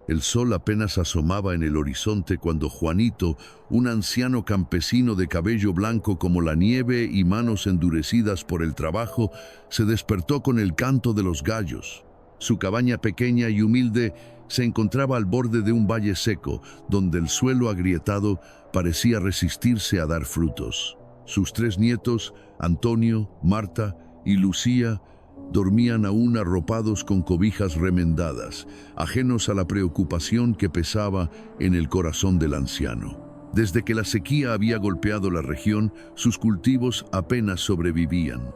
El sol apenas asomaba en el horizonte cuando Juanito, un anciano campesino de cabello blanco como la nieve y manos endurecidas por el trabajo, se despertó con el canto de los gallos. Su cabaña pequeña y humilde se encontraba al borde de un valle seco, donde el suelo agrietado parecía resistirse a dar frutos. Sus 3 nietos, Antonio, Marta y Lucía, dormían aún arropados con cobijas remendadas, ajenos a la preocupación que pesaba en el corazón del anciano. Desde que la sequía había golpeado la región, sus cultivos apenas sobrevivían.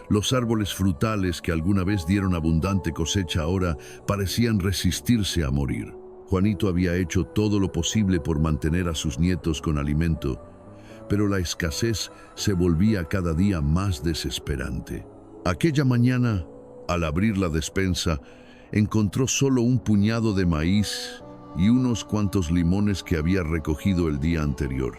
Los árboles frutales que alguna vez dieron abundante cosecha ahora parecían resistirse a morir. Juanito había hecho todo lo posible por mantener a sus nietos con alimento, pero la escasez se volvía cada día más desesperante. Aquella mañana, al abrir la despensa, encontró solo un puñado de maíz y unos cuantos limones que había recogido el día anterior.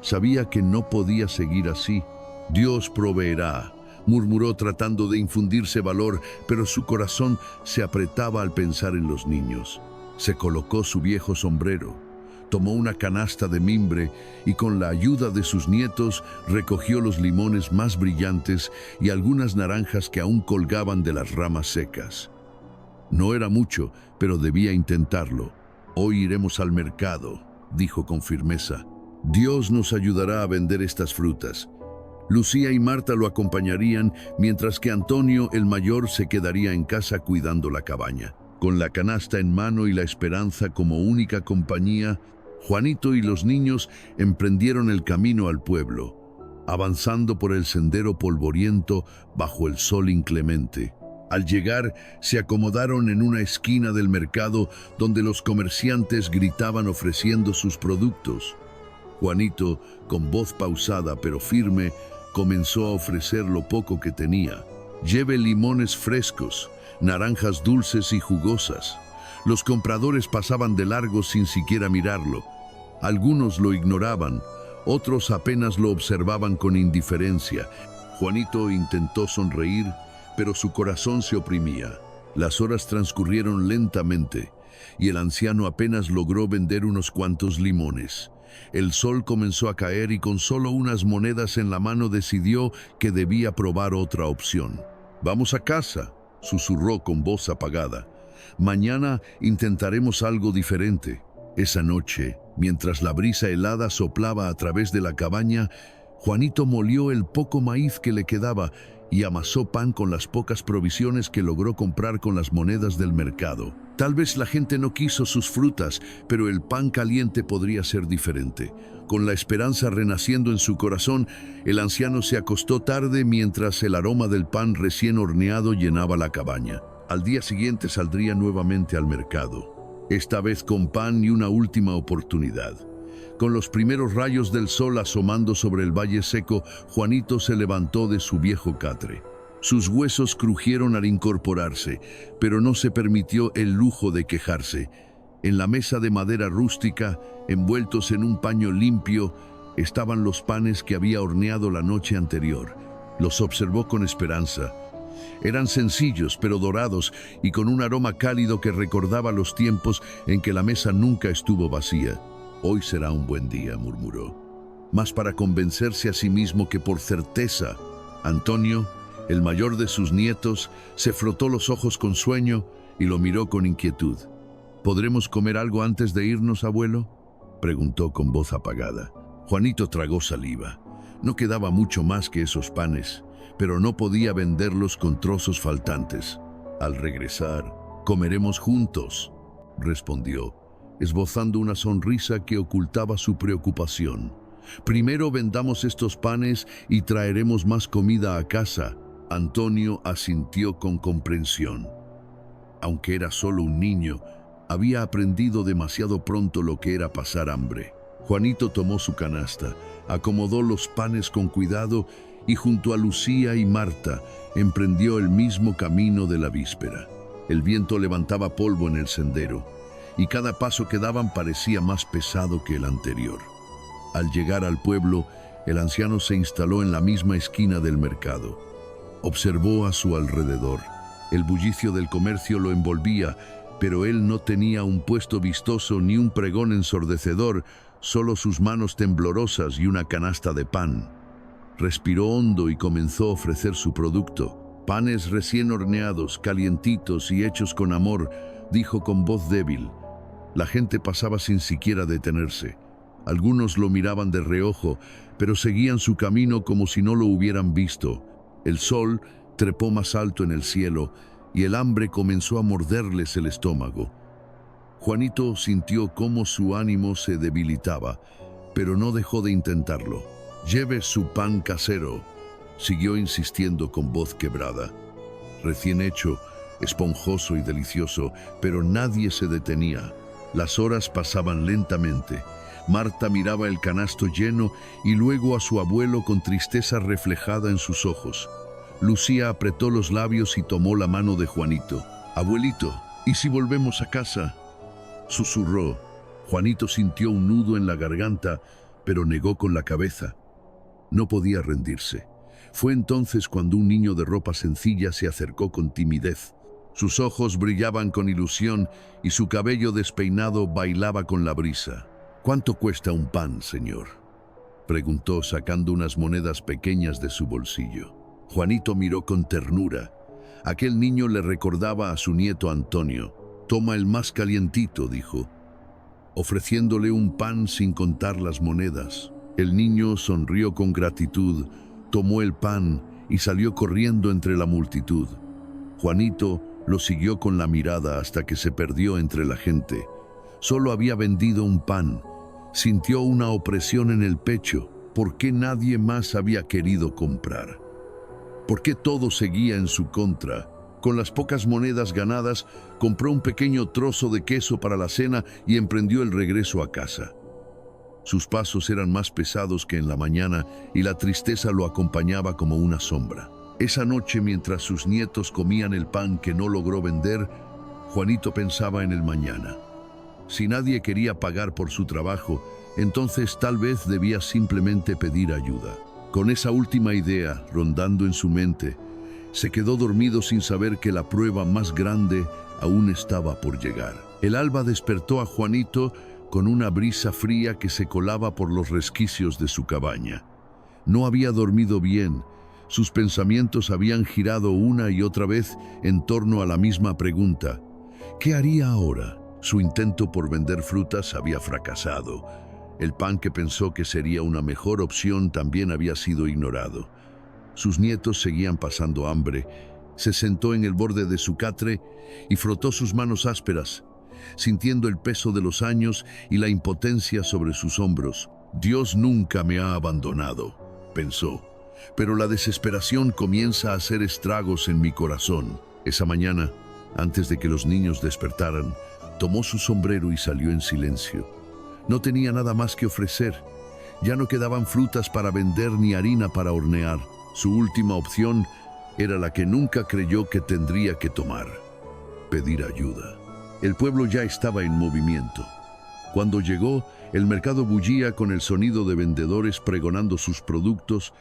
Sabía que no podía seguir así. Dios proveerá, murmuró tratando de infundirse valor, pero su corazón se apretaba al pensar en los niños. Se colocó su viejo sombrero, tomó una canasta de mimbre y con la ayuda de sus nietos recogió los limones más brillantes y algunas naranjas que aún colgaban de las ramas secas. No era mucho, pero debía intentarlo. Hoy iremos al mercado, dijo con firmeza. Dios nos ayudará a vender estas frutas. Lucía y Marta lo acompañarían, mientras que Antonio, el mayor, se quedaría en casa cuidando la cabaña. Con la canasta en mano y la esperanza como única compañía, Juanito y los niños emprendieron el camino al pueblo, avanzando por el sendero polvoriento bajo el sol inclemente. Al llegar, se acomodaron en una esquina del mercado donde los comerciantes gritaban ofreciendo sus productos. Juanito, con voz pausada pero firme, comenzó a ofrecer lo poco que tenía. Lleve limones frescos, naranjas dulces y jugosas. Los compradores pasaban de largo sin siquiera mirarlo. Algunos lo ignoraban, otros apenas lo observaban con indiferencia. Juanito intentó sonreír, pero su corazón se oprimía. Las horas transcurrieron lentamente y el anciano apenas logró vender unos cuantos limones. El sol comenzó a caer y con solo unas monedas en la mano decidió que debía probar otra opción. «Vamos a casa», susurró con voz apagada. «Mañana intentaremos algo diferente». Esa noche, mientras la brisa helada soplaba a través de la cabaña, Juanito molió el poco maíz que le quedaba y amasó pan con las pocas provisiones que logró comprar con las monedas del mercado. Tal vez la gente no quiso sus frutas, pero el pan caliente podría ser diferente. Con la esperanza renaciendo en su corazón, el anciano se acostó tarde mientras el aroma del pan recién horneado llenaba la cabaña. Al día siguiente saldría nuevamente al mercado, esta vez con pan y una última oportunidad. Con los primeros rayos del sol asomando sobre el valle seco, Juanito se levantó de su viejo catre. Sus huesos crujieron al incorporarse, pero no se permitió el lujo de quejarse. En la mesa de madera rústica, envueltos en un paño limpio, estaban los panes que había horneado la noche anterior. Los observó con esperanza. Eran sencillos pero dorados y con un aroma cálido que recordaba los tiempos en que la mesa nunca estuvo vacía. «Hoy será un buen día», murmuró, más para convencerse a sí mismo que por certeza. Antonio, el mayor de sus nietos, se frotó los ojos con sueño y lo miró con inquietud. «¿Podremos comer algo antes de irnos, abuelo?», preguntó con voz apagada. Juanito tragó saliva. No quedaba mucho más que esos panes, pero no podía venderlos con trozos faltantes. «Al regresar, comeremos juntos», respondió, esbozando una sonrisa que ocultaba su preocupación. «Primero vendamos estos panes y traeremos más comida a casa». Antonio asintió con comprensión. Aunque era solo un niño, había aprendido demasiado pronto lo que era pasar hambre. Juanito tomó su canasta, acomodó los panes con cuidado y junto a Lucía y Marta emprendió el mismo camino de la víspera. El viento levantaba polvo en el sendero y cada paso que daban parecía más pesado que el anterior. Al llegar al pueblo, el anciano se instaló en la misma esquina del mercado. Observó a su alrededor. El bullicio del comercio lo envolvía, pero él no tenía un puesto vistoso ni un pregón ensordecedor, solo sus manos temblorosas y una canasta de pan. Respiró hondo y comenzó a ofrecer su producto. Panes recién horneados, calientitos y hechos con amor, dijo con voz débil. La gente pasaba sin siquiera detenerse. Algunos lo miraban de reojo, pero seguían su camino como si no lo hubieran visto. El sol trepó más alto en el cielo y el hambre comenzó a morderles el estómago. Juanito sintió cómo su ánimo se debilitaba, pero no dejó de intentarlo. «Lleve su pan casero», siguió insistiendo con voz quebrada. Recién hecho, esponjoso y delicioso, pero nadie se detenía. Las horas pasaban lentamente. Marta miraba el canasto lleno y luego a su abuelo con tristeza reflejada en sus ojos. Lucía apretó los labios y tomó la mano de Juanito. «Abuelito, ¿y si volvemos a casa?», susurró. Juanito sintió un nudo en la garganta, pero negó con la cabeza. No podía rendirse. Fue entonces cuando un niño de ropa sencilla se acercó con timidez. Sus ojos brillaban con ilusión y su cabello despeinado bailaba con la brisa. «¿Cuánto cuesta un pan, señor?», preguntó sacando unas monedas pequeñas de su bolsillo. Juanito miró con ternura. Aquel niño le recordaba a su nieto Antonio. «Toma el más calientito», dijo, ofreciéndole un pan sin contar las monedas. El niño sonrió con gratitud, tomó el pan y salió corriendo entre la multitud. Juanito lo siguió con la mirada hasta que se perdió entre la gente. Solo había vendido un pan. Sintió una opresión en el pecho. ¿Por qué nadie más había querido comprar? ¿Por qué todo seguía en su contra? Con las pocas monedas ganadas, compró un pequeño trozo de queso para la cena y emprendió el regreso a casa. Sus pasos eran más pesados que en la mañana y la tristeza lo acompañaba como una sombra. Esa noche, mientras sus nietos comían el pan que no logró vender, Juanito pensaba en el mañana. Si nadie quería pagar por su trabajo, entonces tal vez debía simplemente pedir ayuda. Con esa última idea rondando en su mente, se quedó dormido sin saber que la prueba más grande aún estaba por llegar. El alba despertó a Juanito con una brisa fría que se colaba por los resquicios de su cabaña. No había dormido bien. Sus pensamientos habían girado una y otra vez en torno a la misma pregunta. ¿Qué haría ahora? Su intento por vender frutas había fracasado. El pan que pensó que sería una mejor opción también había sido ignorado. Sus nietos seguían pasando hambre. Se sentó en el borde de su catre y frotó sus manos ásperas, sintiendo el peso de los años y la impotencia sobre sus hombros. «Dios nunca me ha abandonado», pensó, «pero la desesperación comienza a hacer estragos en mi corazón». Esa mañana, antes de que los niños despertaran, tomó su sombrero y salió en silencio. No tenía nada más que ofrecer. Ya no quedaban frutas para vender ni harina para hornear. Su última opción era la que nunca creyó que tendría que tomar: pedir ayuda. El pueblo ya estaba en movimiento. Cuando llegó, el mercado bullía con el sonido de vendedores pregonando sus productos,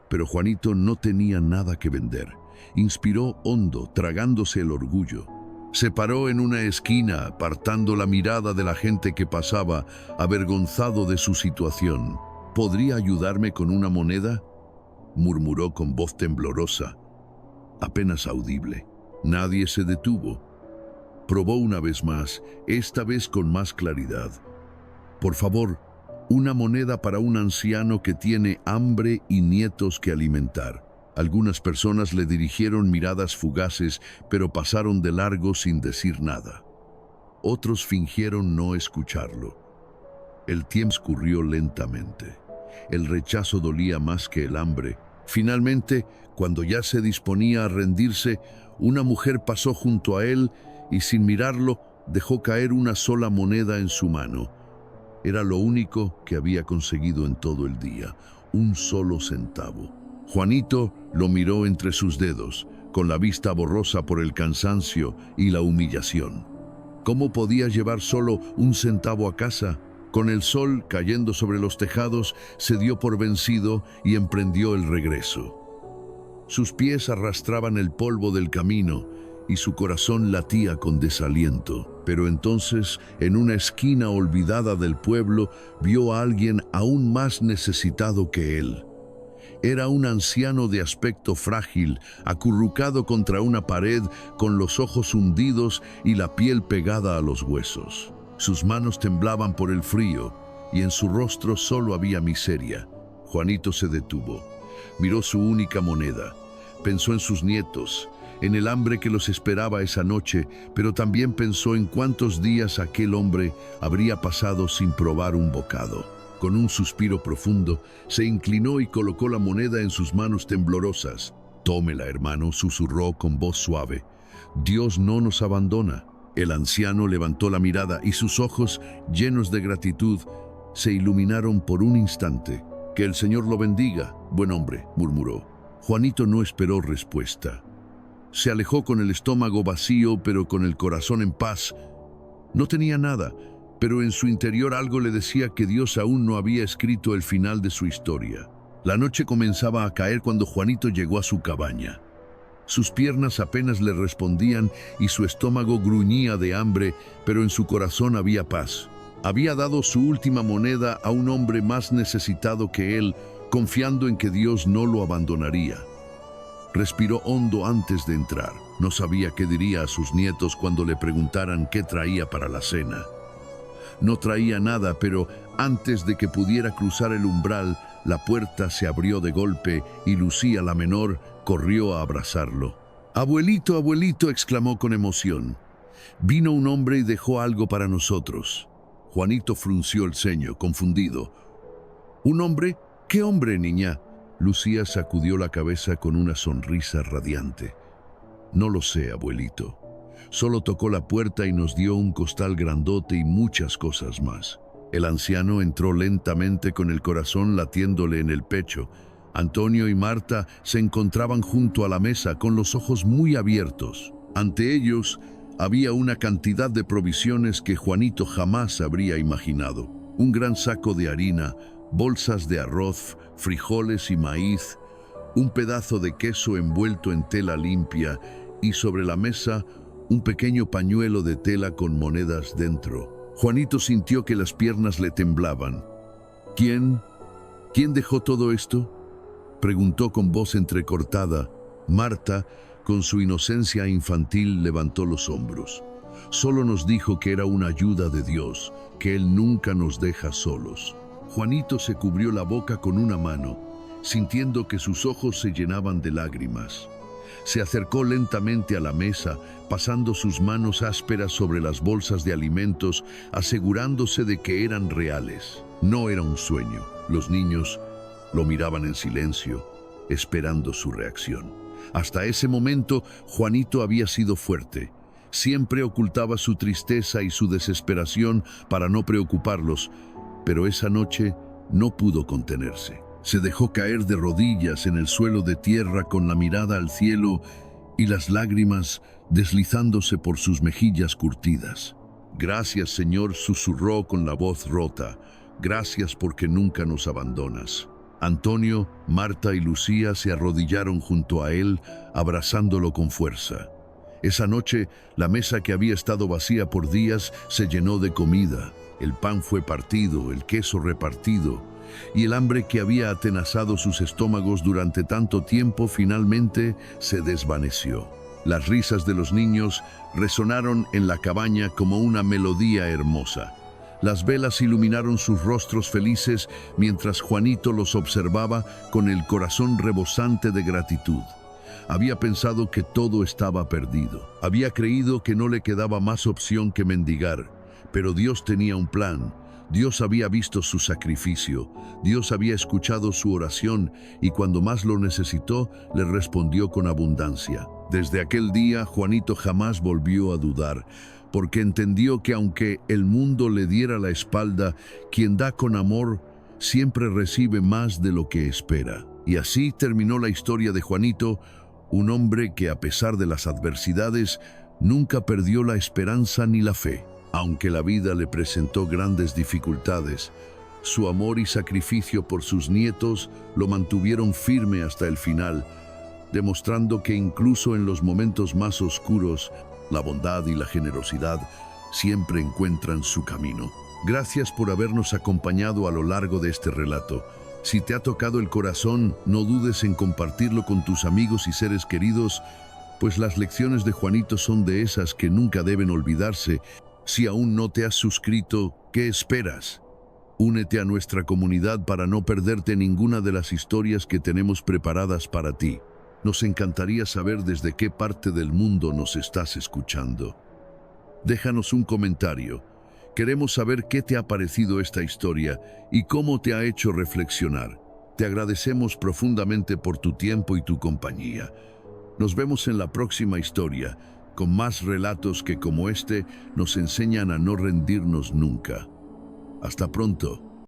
pero Juanito no tenía nada que vender. Inspiró hondo, tragándose el orgullo. Se paró en una esquina, apartando la mirada de la gente que pasaba, avergonzado de su situación. «¿Podría ayudarme con una moneda?», murmuró con voz temblorosa, apenas audible. Nadie se detuvo. Probó una vez más, esta vez con más claridad. «Por favor, una moneda para un anciano que tiene hambre y nietos que alimentar». Algunas personas le dirigieron miradas fugaces, pero pasaron de largo sin decir nada. Otros fingieron no escucharlo. El tiempo escurrió lentamente. El rechazo dolía más que el hambre. Finalmente, cuando ya se disponía a rendirse, una mujer pasó junto a él y, sin mirarlo, dejó caer una sola moneda en su mano. Era lo único que había conseguido en todo el día, un solo centavo. Juanito lo miró entre sus dedos, con la vista borrosa por el cansancio y la humillación. ¿Cómo podía llevar solo un centavo a casa? Con el sol cayendo sobre los tejados, se dio por vencido y emprendió el regreso. Sus pies arrastraban el polvo del camino y su corazón latía con desaliento. Pero entonces, en una esquina olvidada del pueblo, vio a alguien aún más necesitado que él. Era un anciano de aspecto frágil, acurrucado contra una pared, con los ojos hundidos y la piel pegada a los huesos. Sus manos temblaban por el frío, y en su rostro solo había miseria. Juanito se detuvo. Miró su única moneda. Pensó en sus nietos, en el hambre que los esperaba esa noche, pero también pensó en cuántos días aquel hombre habría pasado sin probar un bocado. Con un suspiro profundo, se inclinó y colocó la moneda en sus manos temblorosas. «Tómela, hermano», susurró con voz suave. «Dios no nos abandona». El anciano levantó la mirada y sus ojos, llenos de gratitud, se iluminaron por un instante. «Que el Señor lo bendiga, buen hombre», murmuró. Juanito no esperó respuesta. Se alejó con el estómago vacío, pero con el corazón en paz. No tenía nada, pero en su interior algo le decía que Dios aún no había escrito el final de su historia. La noche comenzaba a caer cuando Juanito llegó a su cabaña. Sus piernas apenas le respondían y su estómago gruñía de hambre, pero en su corazón había paz. Había dado su última moneda a un hombre más necesitado que él, confiando en que Dios no lo abandonaría. Respiró hondo antes de entrar. No sabía qué diría a sus nietos cuando le preguntaran qué traía para la cena. No traía nada, pero antes de que pudiera cruzar el umbral, la puerta se abrió de golpe y Lucía, la menor, corrió a abrazarlo. «Abuelito, abuelito», exclamó con emoción. «Vino un hombre y dejó algo para nosotros». Juanito frunció el ceño, confundido. «¿Un hombre? ¿Qué hombre, niña?». Lucía sacudió la cabeza con una sonrisa radiante. «No lo sé, abuelito. Solo tocó la puerta y nos dio un costal grandote y muchas cosas más». El anciano entró lentamente con el corazón latiéndole en el pecho. Antonio y Marta se encontraban junto a la mesa con los ojos muy abiertos. Ante ellos había una cantidad de provisiones que Juanito jamás habría imaginado. Un gran saco de harina, bolsas de arroz, frijoles y maíz, un pedazo de queso envuelto en tela limpia y sobre la mesa un pequeño pañuelo de tela con monedas dentro. Juanito sintió que las piernas le temblaban. ¿Quién dejó todo esto?», preguntó con voz entrecortada. Marta, con su inocencia infantil, levantó los hombros. «Solo nos dijo que era una ayuda de Dios, que Él nunca nos deja solos». Juanito se cubrió la boca con una mano, sintiendo que sus ojos se llenaban de lágrimas. Se acercó lentamente a la mesa, pasando sus manos ásperas sobre las bolsas de alimentos, asegurándose de que eran reales. No era un sueño. Los niños lo miraban en silencio, esperando su reacción. Hasta ese momento, Juanito había sido fuerte. Siempre ocultaba su tristeza y su desesperación para no preocuparlos, pero esa noche no pudo contenerse. Se dejó caer de rodillas en el suelo de tierra con la mirada al cielo y las lágrimas deslizándose por sus mejillas curtidas. «Gracias, Señor», susurró con la voz rota. «Gracias porque nunca nos abandonas». Antonio, Marta y Lucía se arrodillaron junto a él, abrazándolo con fuerza. Esa noche, la mesa que había estado vacía por días se llenó de comida. El pan fue partido, el queso repartido, y el hambre que había atenazado sus estómagos durante tanto tiempo finalmente se desvaneció. Las risas de los niños resonaron en la cabaña como una melodía hermosa. Las velas iluminaron sus rostros felices mientras Juanito los observaba con el corazón rebosante de gratitud. Había pensado que todo estaba perdido. Había creído que no le quedaba más opción que mendigar. Pero Dios tenía un plan. Dios había visto su sacrificio. Dios había escuchado su oración y cuando más lo necesitó, le respondió con abundancia. Desde aquel día, Juanito jamás volvió a dudar, porque entendió que aunque el mundo le diera la espalda, quien da con amor siempre recibe más de lo que espera. Y así terminó la historia de Juanito, un hombre que a pesar de las adversidades, nunca perdió la esperanza ni la fe. Aunque la vida le presentó grandes dificultades, su amor y sacrificio por sus nietos lo mantuvieron firme hasta el final, demostrando que incluso en los momentos más oscuros, la bondad y la generosidad siempre encuentran su camino. Gracias por habernos acompañado a lo largo de este relato. Si te ha tocado el corazón, no dudes en compartirlo con tus amigos y seres queridos, pues las lecciones de Juanito son de esas que nunca deben olvidarse. Si aún no te has suscrito, ¿qué esperas? Únete a nuestra comunidad para no perderte ninguna de las historias que tenemos preparadas para ti. Nos encantaría saber desde qué parte del mundo nos estás escuchando. Déjanos un comentario. Queremos saber qué te ha parecido esta historia y cómo te ha hecho reflexionar. Te agradecemos profundamente por tu tiempo y tu compañía. Nos vemos en la próxima historia, con más relatos que como este nos enseñan a no rendirnos nunca. Hasta pronto.